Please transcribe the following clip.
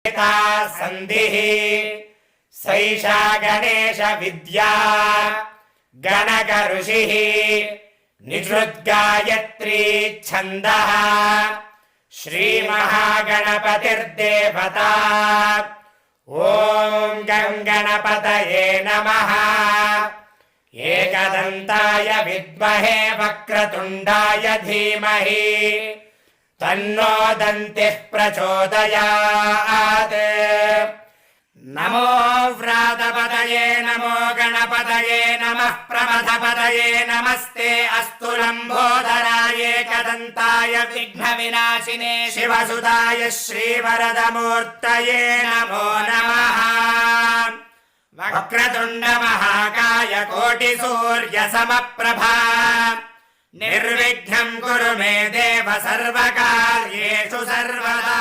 सन्धिः सैषा गणेश विद्या गणक ऋषिः निषृद्गायत्री छन्दः श्रीमहागणपतिर्देवता ॐ गं गणपतये नमः एकदन्ताय विद्महे वक्रतुण्डाय धीमहि तन्नो दन्तिः प्रचोदयात् नमो व्रातपतये नमो गणपतये नमः प्रमथपतये नमस्ते अस्तु लम्बोदराय एकदन्ताय विघ्नविनाशिने शिवसुताय श्रीवरदमूर्तये नमो नमः वक्रतुण्ड महाकाय कोटिसूर्यसमप्रभा निर्विघ्नं कुरु मे देव सर्वकार्येषु सर्वदा।